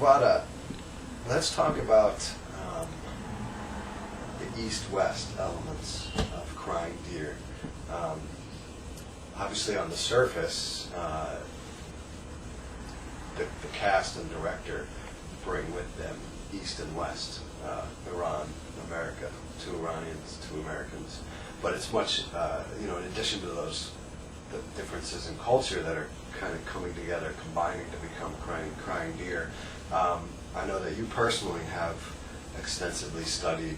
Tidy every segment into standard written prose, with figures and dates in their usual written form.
Vahdat, let's talk about the east-west elements of Crying Deer. Obviously, on the surface, the cast and director bring with them East and West, Iran, America, two Iranians, two Americans. But it's much, in addition to those the differences in culture that are kind of coming together, combining to become Crying Deer. I know that you personally have extensively studied,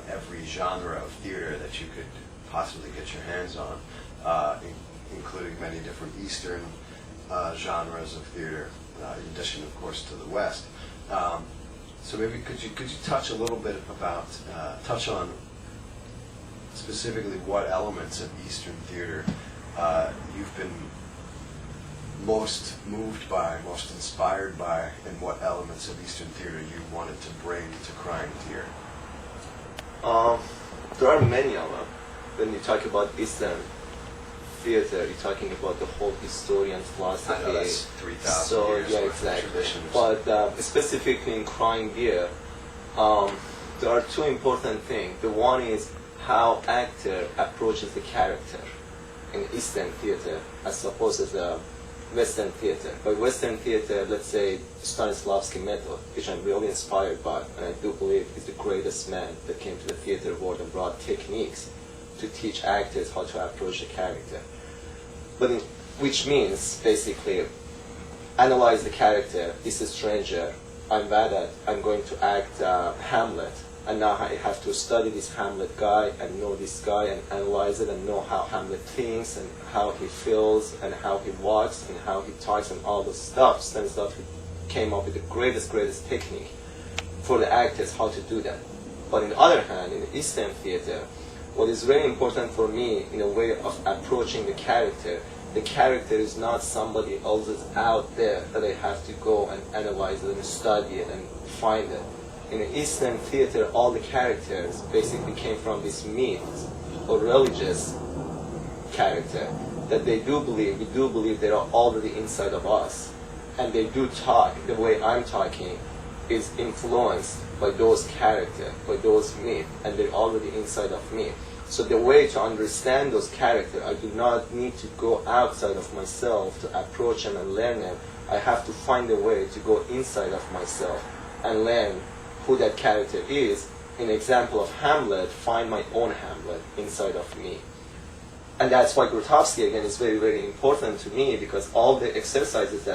every genre of theater that you could possibly get your hands on, including many different Eastern genres of theater, in addition, of course, to the West. So maybe could you touch a little bit about, touch on specifically what elements of Eastern theater you've been most moved by, most inspired by, and what elements of Eastern theater you wanted to bring to Crying Deer? There are many of them. When you talk about Eastern theater, you're talking about the whole historian philosophy. I know that's 3,000 so, years yeah, worth of exactly. traditions. But specifically in Crying Deer, there are two important things. The one is how actor approaches the character in Eastern theater as opposed to the Western theater. By Western theater, let's say Stanislavski method, which I'm really inspired by, and I do believe is the greatest man that came to the theater world and brought techniques to teach actors how to approach a character. Which means, basically, analyze the character. This is stranger. I'm Vahdat. I'm going to act Hamlet. And now I have to study this Hamlet guy and know this guy and analyze it and know how Hamlet thinks and how he feels and how he walks and how he talks and all this stuff. Stanislavski came up with the greatest technique for the actors how to do that. But on the other hand, in the Eastern theater, what is very important for me in a way of approaching the character is not somebody else's out there that I have to go and analyze it and study it and find it. In the Eastern theater, all the characters basically came from this myths or religious character that we do believe they are already inside of us. And they do talk, the way I'm talking is influenced by those characters, by those myths, and they're already inside of me. So the way to understand those characters, I do not need to go outside of myself to approach them and learn them. I have to find a way to go inside of myself and learn who that character is. In the example of Hamlet, find my own Hamlet inside of me. And that's why Grotowski, again, is very important to me, because all the exercises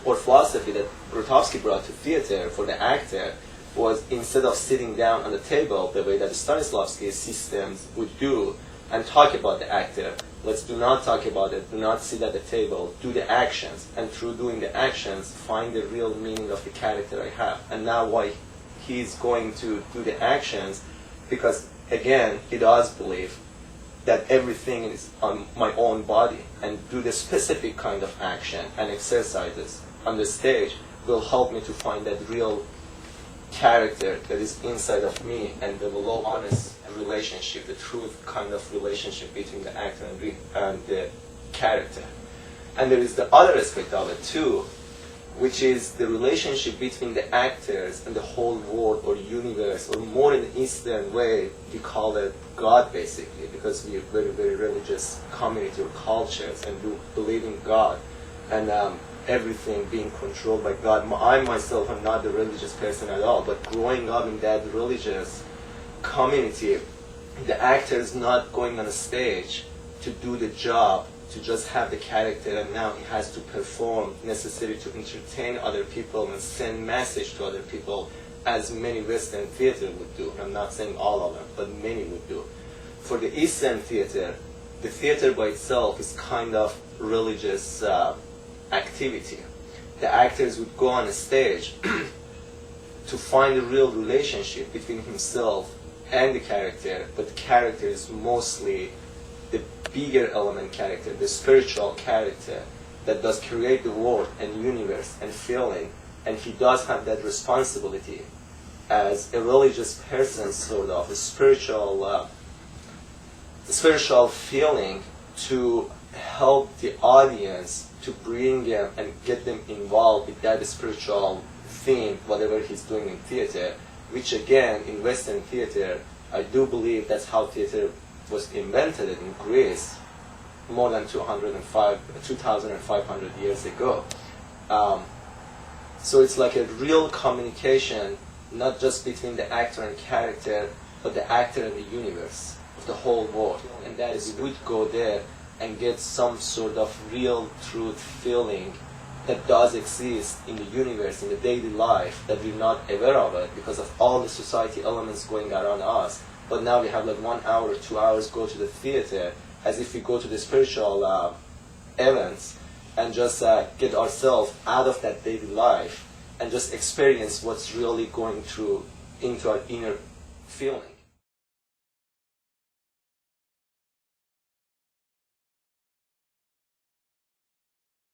or philosophy that Grotowski brought to theater for the actor was, instead of sitting down on the table the way that Stanislavski's systems would do and talk about the actor, let's do not talk about it, do not sit at the table, do the actions, and through doing the actions, find the real meaning of the character I have. And now why he's going to do the actions, because again, he does believe that everything is on my own body, and do the specific kind of action and exercises on the stage will help me to find that real character that is inside of me and the low honest relationship, the truth kind of relationship between the actor and the character. And there is the other aspect of it too, which is the relationship between the actors and the whole world or universe, or more in the Eastern way, we call it God basically, because we are very religious community or cultures and do believe in God and everything being controlled by God. I myself am not a religious person at all, but growing up in that religious community, the actor is not going on a stage to do the job, to just have the character, and now he has to perform necessary to entertain other people and send message to other people, as many Western theater would do. I'm not saying all of them, but many would do. For the Eastern theater, the theater by itself is kind of religious activity. The actors would go on a stage to find a real relationship between himself and the character, but the character is mostly the bigger element character, the spiritual character that does create the world and universe and feeling, and he does have that responsibility as a religious person, sort of a spiritual feeling, to help the audience to bring them and get them involved with that spiritual theme, whatever he's doing in theater, which again, in Western theater, I do believe that's how theater was invented in Greece more than 2,500 years ago. So it's like a real communication, not just between the actor and character, but the actor and the universe, of the whole world. And that is, we would go there and get some sort of real truth feeling that does exist in the universe, in the daily life, that we're not aware of it because of all the society elements going around us. But now we have like 1 hour or 2 hours go to the theater as if we go to the spiritual events and just get ourselves out of that daily life and just experience what's really going through into our inner feeling.